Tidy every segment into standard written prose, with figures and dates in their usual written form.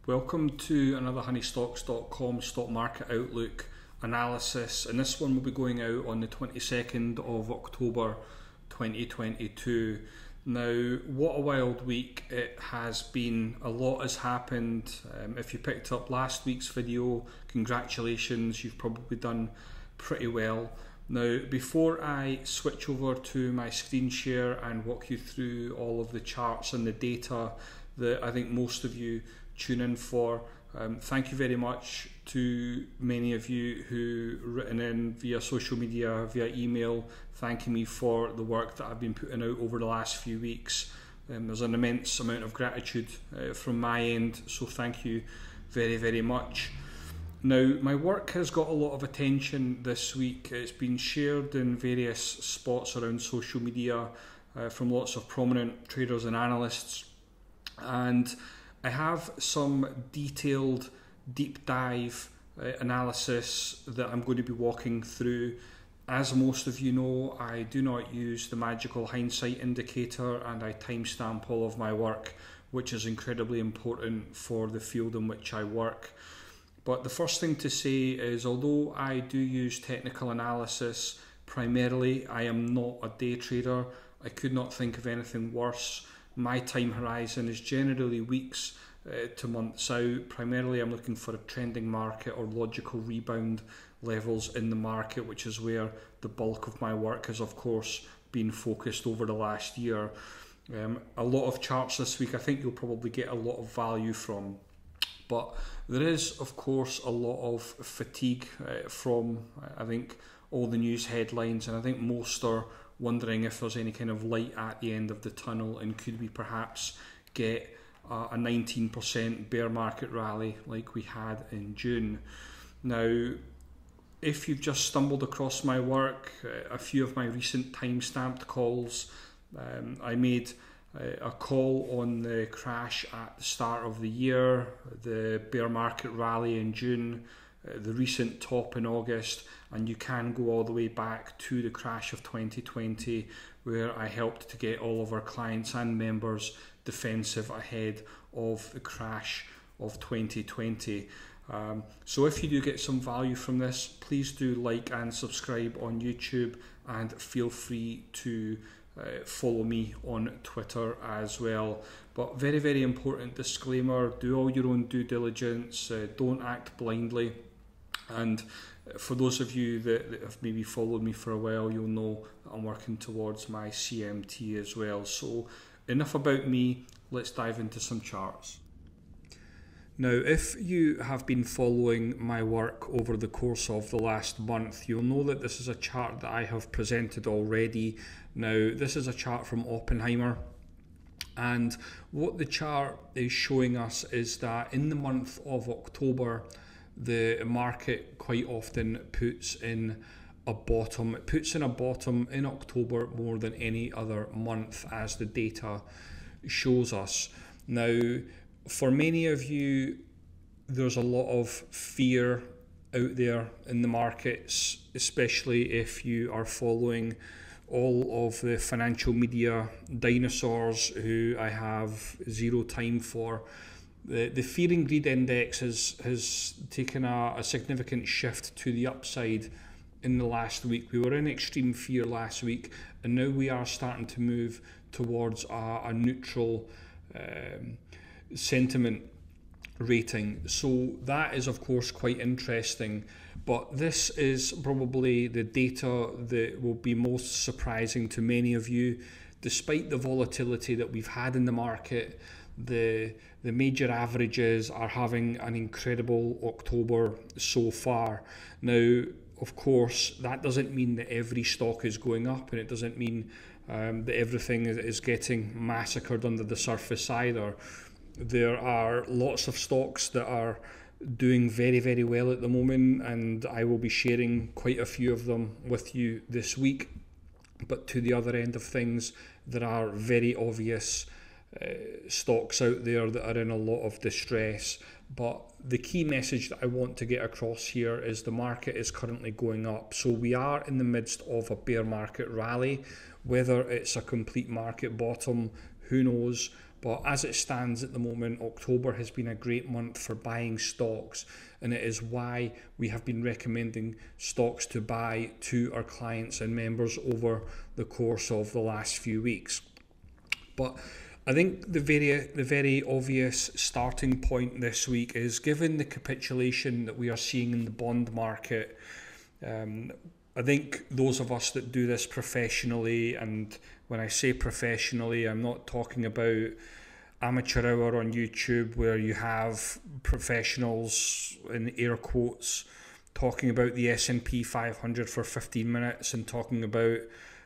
Welcome to another honeystocks.com stock market outlook analysis, and this one will be going out on the 22nd of October 2022. Now, what a wild week it has been. A lot has happened. If you picked up last week's video, congratulations, you've probably done pretty well. Now, before I switch over to my screen share and walk you through all of the charts and the data that I think most of you tune in for, thank you very much to many of you who written in via social media, via email, thanking me for the work that I've been putting out over the last few weeks. There's an immense amount of gratitude from my end, so thank you very, very much. Now, my work has got a lot of attention this week. It's been shared in various spots around social media from lots of prominent traders and analysts, and I have some detailed deep dive analysis that I'm going to be walking through. As most of you know, I do not use the magical hindsight indicator, and I timestamp all of my work, which is incredibly important for the field in which I work. But the first thing to say is, although I do use technical analysis primarily, I am not a day trader. I could not think of anything worse. My time horizon is generally weeks to months out. Primarily, I'm looking for a trending market or logical rebound levels in the market, which is where the bulk of my work has, of course, been focused over the last year. A lot of charts this week I think you'll probably get a lot of value from. But there is, of course, a lot of fatigue from, I think, all the news headlines, and I think most are wondering if there's any kind of light at the end of the tunnel, and could we perhaps get a 19% bear market rally like we had in June. Now, if you've just stumbled across my work, a few of my recent time-stamped calls, I made a call on the crash at the start of the year, the bear market rally in June, the recent top in August, and you can go all the way back to the crash of 2020, where I helped to get all of our clients and members defensive ahead of the crash of 2020. So if you do get some value from this, please do like and subscribe on YouTube, and feel free to follow me on Twitter as well. But very, very important disclaimer, do all your own due diligence, don't act blindly. And for those of you that have maybe followed me for a while, you'll know that I'm working towards my CMT as well. So enough about me, let's dive into some charts. Now, if you have been following my work over the course of the last month, you'll know that this is a chart that I have presented already. Now, this is a chart from Oppenheimer, and what the chart is showing us is that in the month of October, the market quite often puts in a bottom. It puts in a bottom in October more than any other month, as the data shows us. Now, for many of you, there's a lot of fear out there in the markets, especially if you are following all of the financial media dinosaurs who I have zero time for. The fear and greed index has taken a significant shift to the upside in the last week. We were in extreme fear last week, and now we are starting to move towards a neutral sentiment rating. So that is, of course, quite interesting, but this is probably the data that will be most surprising to many of you. Despite the volatility that we've had in the market, the major averages are having an incredible October so far. Now, of course, that doesn't mean that every stock is going up, and it doesn't mean that everything is getting massacred under the surface either. There are lots of stocks that are doing very, very well at the moment, and I will be sharing quite a few of them with you this week. But to the other end of things, there are very obvious stocks out there that are in a lot of distress. But the key message that I want to get across here is the market is currently going up. So we are in the midst of a bear market rally. Whether it's a complete market bottom, who knows? But as it stands at the moment, October has been a great month for buying stocks, and it is why we have been recommending stocks to buy to our clients and members over the course of the last few weeks. But I think the very obvious starting point this week is, given the capitulation that we are seeing in the bond market, I think those of us that do this professionally, and when I say professionally, I'm not talking about amateur hour on YouTube where you have professionals in air quotes talking about the S&P 500 for 15 minutes and talking about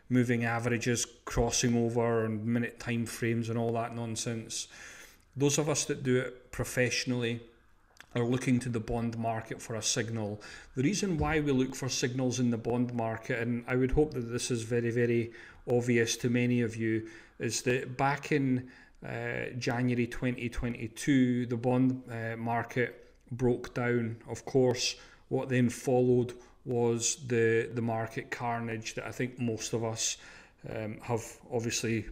moving averages crossing over and minute time frames and all that nonsense. Those of us that do it professionally are looking to the bond market for a signal. The reason why we look for signals in the bond market, and I would hope that this is very, very obvious to many of you, is that back in January 2022, the bond market broke down. Of course, what then followed was the market carnage that I think most of us have obviously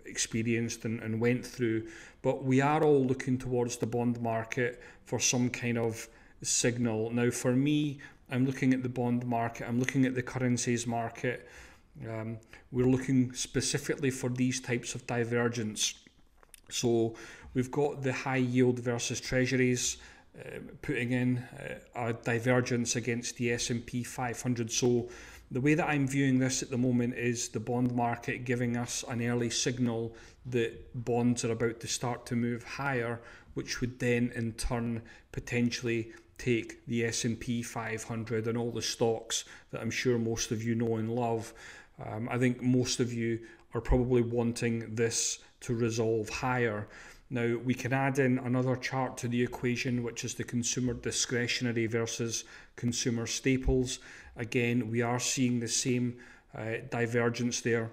experienced and went through. But we are all looking towards the bond market for some kind of signal. Now, for me, I'm looking at the bond market, I'm looking at the currencies market. We're looking specifically for these types of divergence. So we've got the high yield versus treasuries putting in a divergence against the S&P 500. So the way that I'm viewing this at the moment is the bond market giving us an early signal that bonds are about to start to move higher, which would then in turn potentially take the S&P 500 and all the stocks that I'm sure most of you know and love. I think most of you are probably wanting this to resolve higher. Now, we can add in another chart to the equation, which is the consumer discretionary versus consumer staples. Again, we are seeing the same divergence there,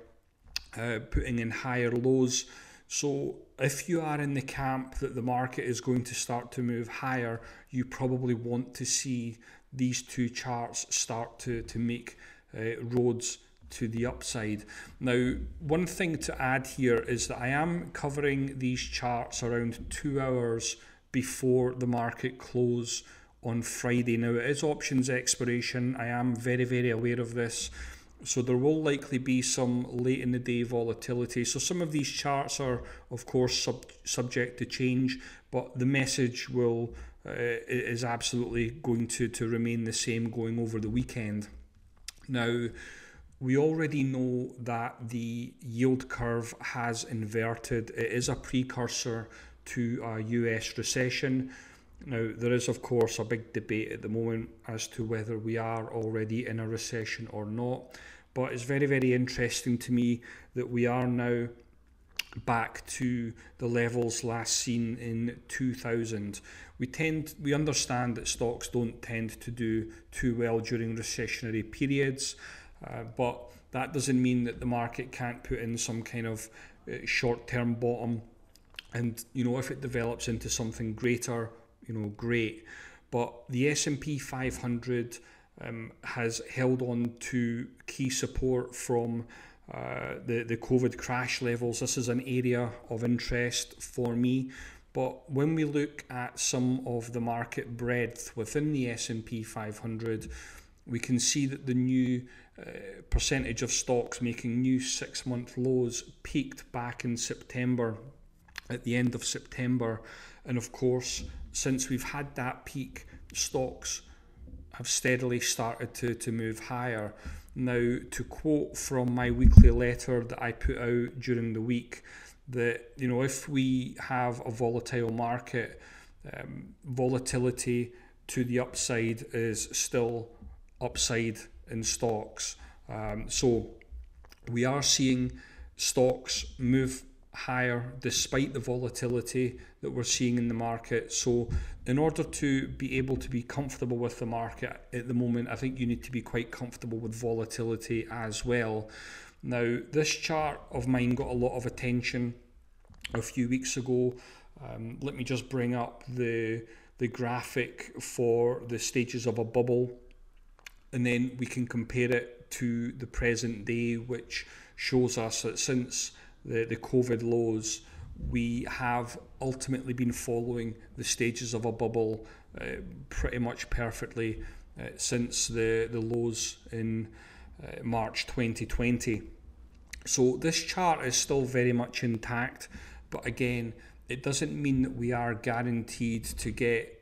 putting in higher lows. So if you are in the camp that the market is going to start to move higher, you probably want to see these two charts start to make roads to the upside. Now, one thing to add here is that I am covering these charts around 2 hours before the market close on Friday. Now, it is options expiration. I am very, very aware of this. So there will likely be some late in the day volatility. So some of these charts are, of course, subject to change, but the message will is absolutely going to remain the same going over the weekend. Now, we already know that the yield curve has inverted. It is a precursor to a US recession. Now, there is, of course, a big debate at the moment as to whether we are already in a recession or not. But it's very, very interesting to me that we are now back to the levels last seen in 2000. We understand that stocks don't tend to do too well during recessionary periods. But that doesn't mean that the market can't put in some kind of short-term bottom, and if it develops into something greater, great. But the S&P 500 has held on to key support from the COVID crash levels. This is an area of interest for me. But when we look at some of the market breadth within the S&P 500, we can see that the new percentage of stocks making new 6-month lows peaked back in September, at the end of September. And of course, since we've had that peak, stocks have steadily started to move higher. Now, to quote from my weekly letter that I put out during the week, that if we have a volatile market, volatility to the upside is still upside in stocks. So we are seeing stocks move higher despite the volatility that we're seeing in the market. So in order to be able to be comfortable with the market at the moment, I think you need to be quite comfortable with volatility as well. Now, this chart of mine got a lot of attention a few weeks ago. Let me just bring up the graphic for the stages of a bubble, and then we can compare it to the present day, which shows us that since the COVID lows, we have ultimately been following the stages of a bubble pretty much perfectly since the lows in March 2020. So this chart is still very much intact, but again, it doesn't mean that we are guaranteed to get,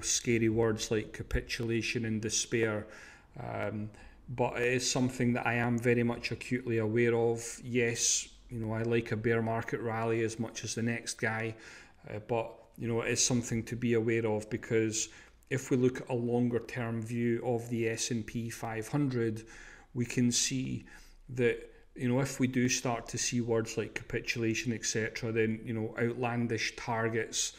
scary words like capitulation and despair. But it is something that I am very much acutely aware of. Yes, I like a bear market rally as much as the next guy, but it is something to be aware of, because if we look at a longer term view of the S&P 500, we can see that if we do start to see words like capitulation, etc., then outlandish targets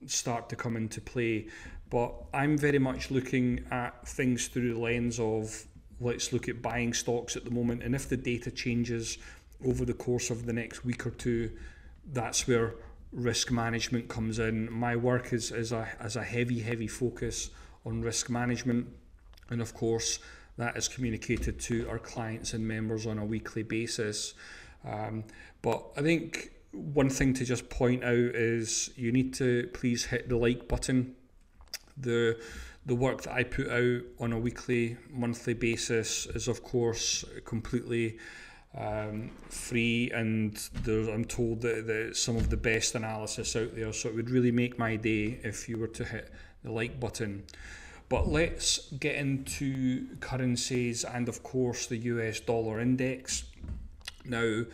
start to come into play. But I'm very much looking at things through the lens of, let's look at buying stocks at the moment, and if the data changes over the course of the next week or two, that's where risk management comes in. My work is a heavy focus on risk management, and of course that is communicated to our clients and members on a weekly basis. But I think one thing to just point out is you need to please hit the like button. The work that I put out on a weekly, monthly basis is of course completely free, and I'm told that it's some of the best analysis out there, so it would really make my day if you were to hit the like button. But let's get into currencies and of course the US dollar index. Now,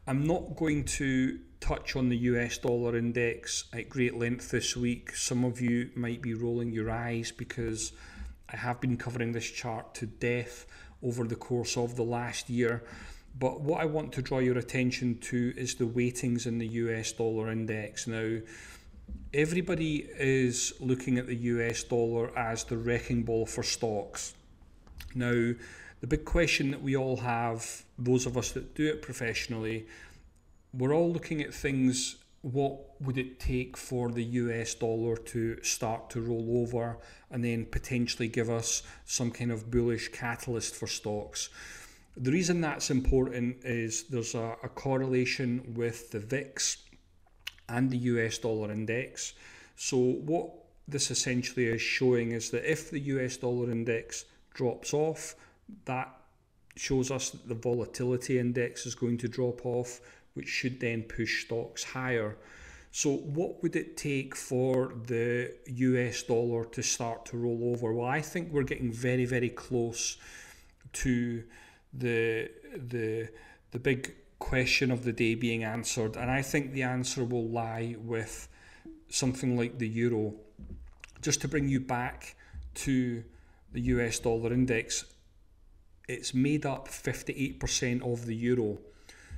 I'm not going to touch on the US dollar index at great length this week. Some of you might be rolling your eyes because I have been covering this chart to death over the course of the last year. But what I want to draw your attention to is the weightings in the US dollar index. Now, everybody is looking at the US dollar as the wrecking ball for stocks. Now, the big question that we all have, those of us that do it professionally, we're all looking at things. What would it take for the US dollar to start to roll over and then potentially give us some kind of bullish catalyst for stocks? The reason that's important is there's a correlation with the VIX and the US dollar index. So what this essentially is showing is that if the US dollar index drops off, that shows us that the volatility index is going to drop off, which should then push stocks higher. So what would it take for the US dollar to start to roll over? Well, I think we're getting very close to the big question of the day being answered, and I think the answer will lie with something like the euro. Just to bring you back to the US dollar index, it's made up 58% of the euro.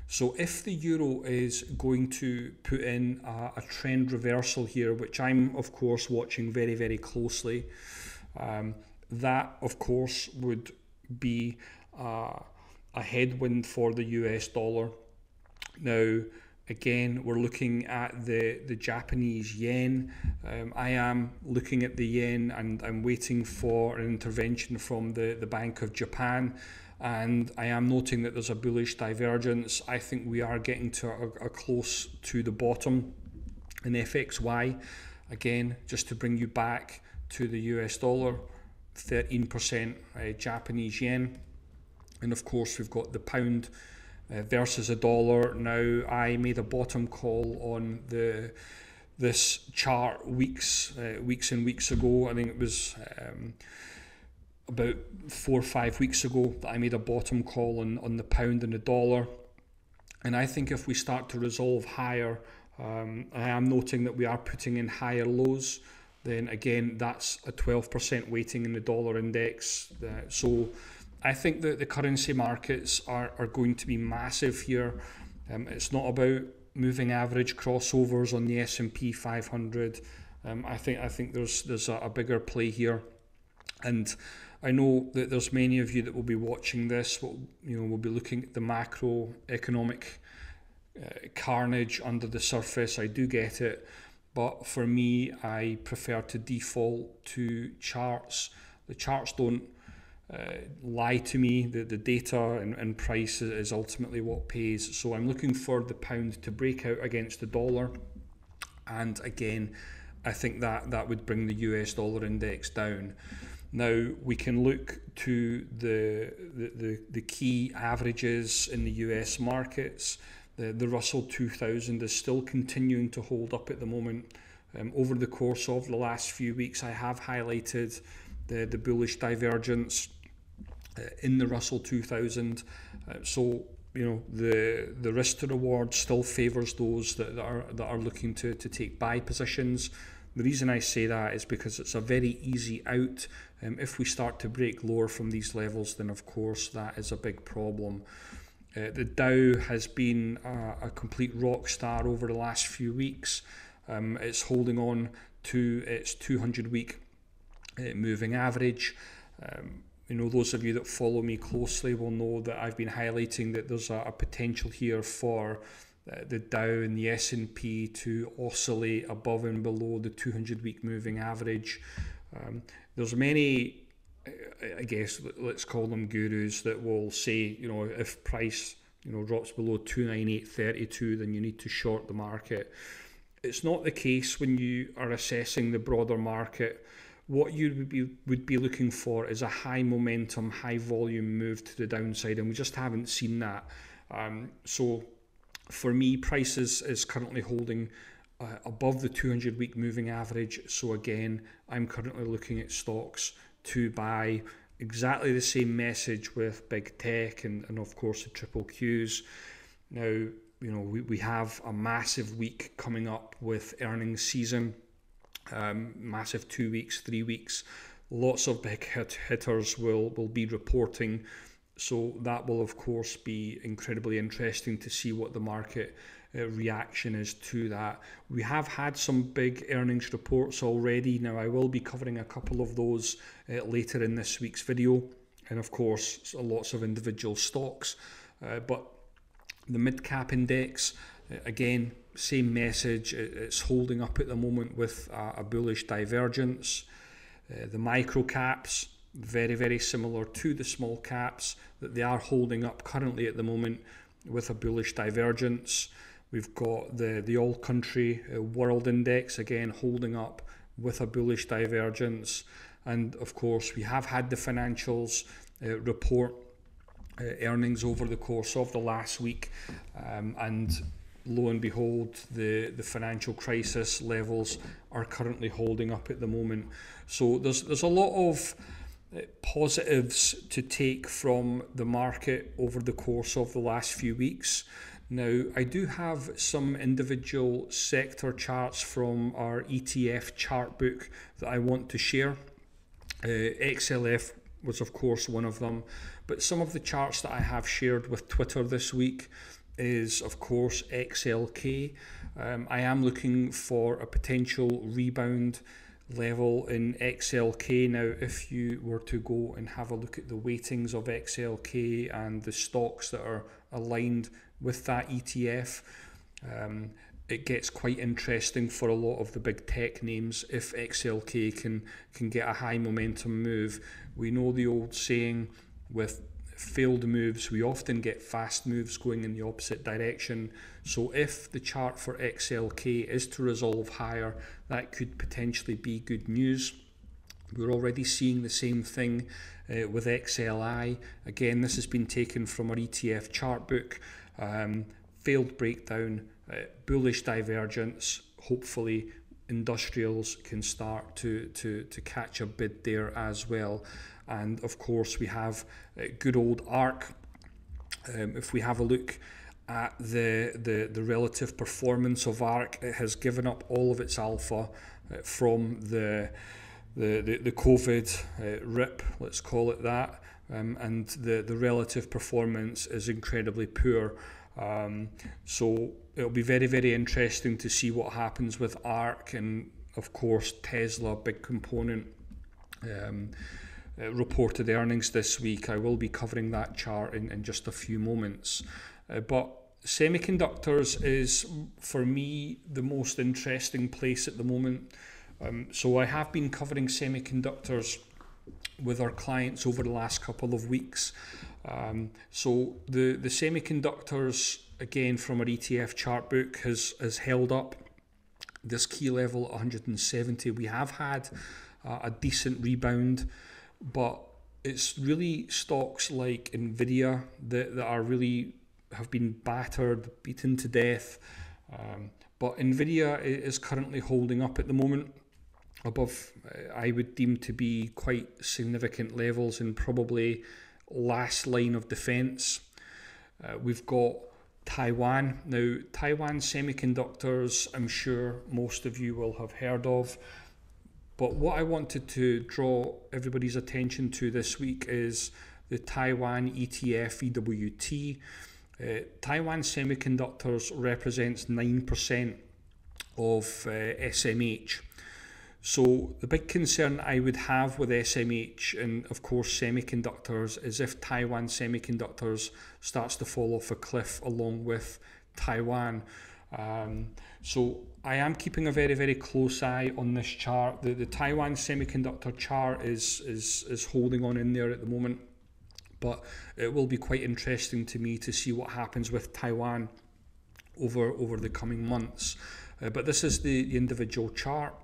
So if the euro is going to put in a trend reversal here, which I'm of course watching very closely, that of course would be a headwind for the US dollar. Now, again, we're looking at the Japanese yen. I am looking at the yen and I'm waiting for an intervention from the Bank of Japan, and I am noting that there's a bullish divergence. I think we are getting to a close to the bottom in FXY. Again, just to bring you back to the US dollar, 13% Japanese yen. And of course we've got the pound versus a dollar. Now, I made a bottom call on this chart weeks and weeks ago. I think it was about 4 or 5 weeks ago that I made a bottom call on the pound and the dollar. And I think if we start to resolve higher, I am noting that we are putting in higher lows, then again that's a 12% weighting in the dollar index. So I think that the currency markets are going to be massive here. It's not about moving average crossovers on the S&P 500. I think there's a bigger play here, and I know that there's many of you that will be watching this. We'll be looking at the macroeconomic carnage under the surface. I do get it, but for me, I prefer to default to charts. The charts don't lie to me. The data and price is ultimately what pays. So I'm looking for the pound to break out against the dollar. and again, I think that would bring the US dollar index down. Now we can look to the key averages in the US markets. The Russell 2000 is still continuing to hold up at the moment. Over the course of the last few weeks, I have highlighted the bullish divergence in the Russell 2000. So you know, the risk to reward still favours those that are looking to take buy positions. The reason I say that is because it's a very easy out. If we start to break lower from these levels, then of course that is a big problem. The Dow has been a complete rock star over the last few weeks. It's holding on to its 200-week moving average. You know, those of you that follow me closely will know that I've been highlighting that there's a potential here for the Dow and the S&P to oscillate above and below the 200-week moving average. There's many, I guess, let's call them gurus, that will say, you know, if price, you know, drops below 298.32, then you need to short the market. It's not the case when you are assessing the broader market. What you would be looking for is a high momentum, high volume move to the downside, and we just haven't seen that. So for me, price is currently holding above the 200-week moving average. So again, I'm currently looking at stocks to buy. Exactly the same message with big tech and of course the triple Qs. Now, you know, we have a massive week coming up with earnings season. Massive 2 weeks, 3 weeks. Lots of big hitters will be reporting. So that will of course be incredibly interesting to see what the market reaction is to that. We have had some big earnings reports already. Now I will be covering a couple of those later in this week's video, and of course lots of individual stocks. But the mid-cap index, again, same message. It's holding up at the moment with a bullish divergence. The micro caps, very, very similar to the small caps, that they are holding up currently at the moment with a bullish divergence. We've got the all country world index, again holding up with a bullish divergence. And of course we have had the financials report earnings over the course of the last week, and lo and behold, the financial crisis levels are currently holding up at the moment. So there's a lot of positives to take from the market over the course of the last few weeks. Now, I do have some individual sector charts from our ETF chart book that I want to share. XLF was of course one of them, but some of the charts that I have shared with Twitter this week is of course XLK. I am looking for a potential rebound level in XLK. Now, if you were to go and have a look at the weightings of XLK and the stocks that are aligned with that ETF, it gets quite interesting for a lot of the big tech names if XLK can get a high momentum move. We know the old saying, with failed moves we often get fast moves going in the opposite direction. So if the chart for XLK is to resolve higher, that could potentially be good news. We're already seeing the same thing with XLI. Again, this has been taken from our ETF chart book. Failed breakdown, bullish divergence. Hopefully industrials can start to catch a bid there as well. And of course we have good old ARC. If we have a look at the relative performance of ARC, it has given up all of its alpha from the COVID rip, let's call it that, and the relative performance is incredibly poor. So it'll be very, very interesting to see what happens with ARC, and of course Tesla, big component, reported earnings this week. I will be covering that chart in just a few moments. But semiconductors is, for me, the most interesting place at the moment. So I have been covering semiconductors with our clients over the last couple of weeks. So the semiconductors, again from our ETF chart book, has held up this key level at 170. We have had a decent rebound, but it's really stocks like Nvidia that are really have been battered, beaten to death. But Nvidia is currently holding up at the moment above, I would deem to be quite significant levels and probably last line of defense. We've got Taiwan. Now, Taiwan Semiconductors, I'm sure most of you will have heard of. But what I wanted to draw everybody's attention to this week is the Taiwan ETF EWT. Taiwan Semiconductors represents 9% of SMH. So the big concern I would have with SMH and of course semiconductors is if Taiwan Semiconductors starts to fall off a cliff along with Taiwan. So I am keeping a very, very close eye on this chart. The Taiwan Semiconductor chart is holding on in there at the moment, but it will be quite interesting to me to see what happens with Taiwan over the coming months. But this is the individual chart.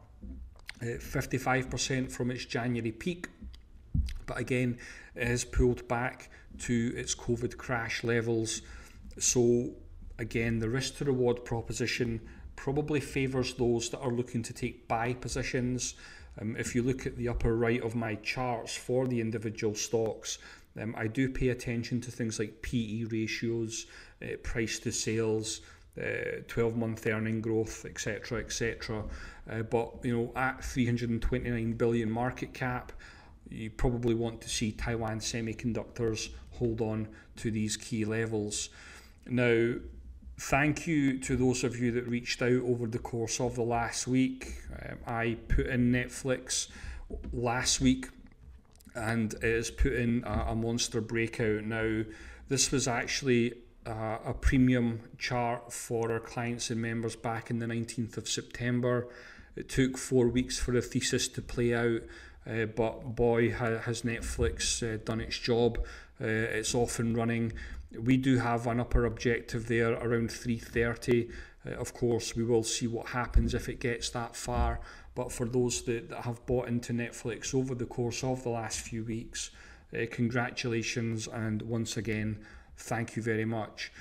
55% from its January peak, but again it has pulled back to its COVID crash levels. So again, the risk to reward proposition probably favours those that are looking to take buy positions. If you look at the upper right of my charts for the individual stocks, I do pay attention to things like PE ratios, price to sales, 12-month earning growth, etc., etc. But you know, at 329 billion market cap, you probably want to see Taiwan Semiconductors hold on to these key levels. Now, thank you to those of you that reached out over the course of the last week. I put in Netflix last week, and it has put in a monster breakout. Now, this was actually a premium chart for our clients and members back in the 19th of September. It took 4 weeks for the thesis to play out, but boy has Netflix done its job. It's off and running. We do have an upper objective there around 330. Of course, we will see what happens if it gets that far, but for those that have bought into Netflix over the course of the last few weeks, congratulations, and once again, thank you very much.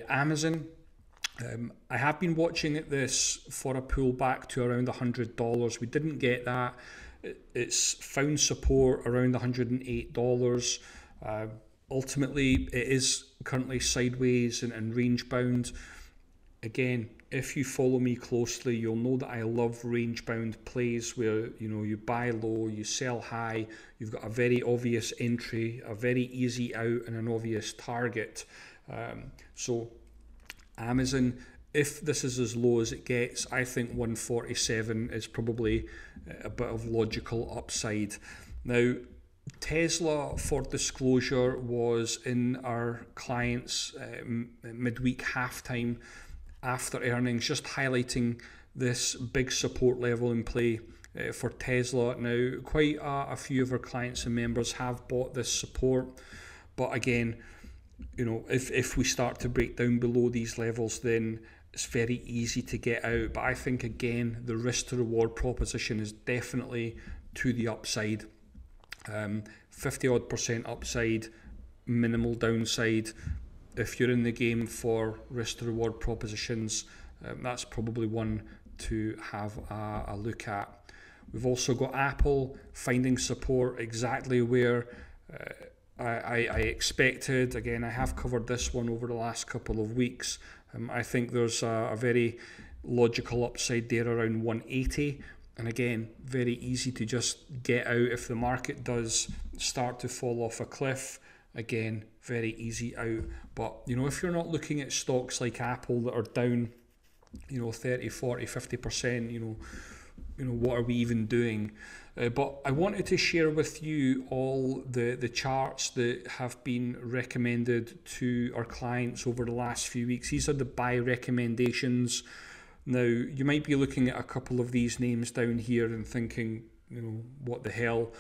Amazon, I have been watching this for a pullback to around $100. We didn't get that. It's found support around $108. Ultimately, it is currently sideways and range bound. Again, if you follow me closely, you'll know that I love range bound plays where you buy low, you sell high, you've got a very obvious entry, a very easy out, and an obvious target. So Amazon, if this is as low as it gets, I think 147 is probably a bit of logical upside. Now, Tesla, for disclosure, was in our clients' midweek halftime after earnings, just highlighting this big support level in play for Tesla. Now, quite a few of our clients and members have bought this support, but again, if we start to break down below these levels, then it's very easy to get out. But I think again, the risk to reward proposition is definitely to the upside. 50% upside, minimal downside. If you're in the game for risk to reward propositions, that's probably one to have a look at. We've also got Apple finding support exactly where I expected. Again, I have covered this one over the last couple of weeks. I think there's a very logical upside there around 180. And again, very easy to just get out if the market does start to fall off a cliff. Again, very easy out. But if you're not looking at stocks like Apple that are down 30, 40, 50%, what are we even doing? But I wanted to share with you all the charts that have been recommended to our clients over the last few weeks. These are the buy recommendations. Now, you might be looking at a couple of these names down here and thinking, what the hell?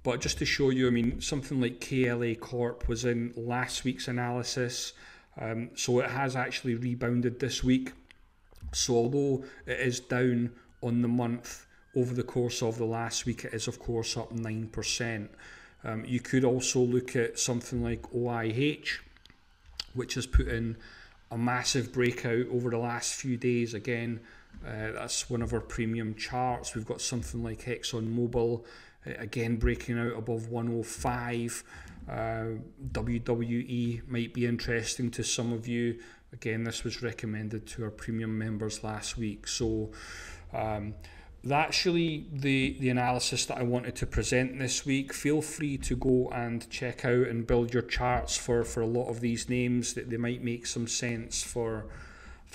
But just to show you, something like KLA Corp was in last week's analysis, so it has actually rebounded this week. So although it is down on the month, over the course of the last week, it is of course up 9%. You could also look at something like OIH, which has put in a massive breakout over the last few days. Again, that's one of our premium charts. We've got something like ExxonMobil, again breaking out above 105. WWE might be interesting to some of you. Again, this was recommended to our premium members last week. So that's really the analysis that I wanted to present this week. Feel free to go and check out and build your charts for a lot of these names, that they might make some sense for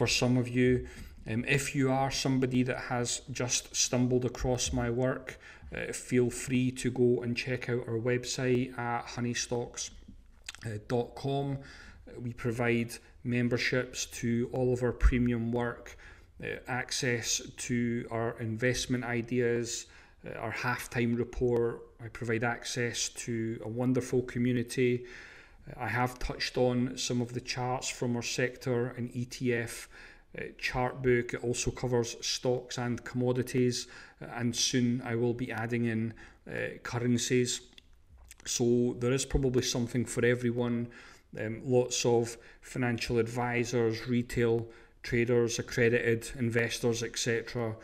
some of you. If you are somebody that has just stumbled across my work, feel free to go and check out our website at honeystocks.com. We provide memberships to all of our premium work, access to our investment ideas, our halftime report. I provide access to a wonderful community. I have touched on some of the charts from our sector and ETF chart book. It also covers stocks and commodities, and soon I will be adding in currencies. So there is probably something for everyone. Lots of financial advisors, retail traders, accredited investors, etc.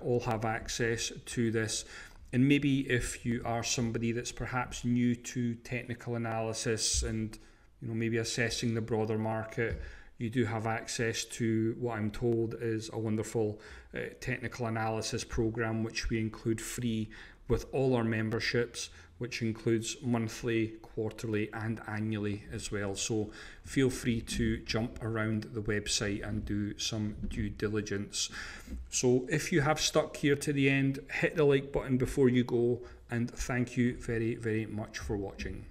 All have access to this. And maybe if you are somebody that's perhaps new to technical analysis and maybe assessing the broader market, you do have access to what I'm told is a wonderful technical analysis program, which we include free with all our memberships, which includes monthly, quarterly and annually as well. So feel free to jump around the website and do some due diligence. So if you have stuck here to the end, hit the like button before you go, and thank you very, very much for watching.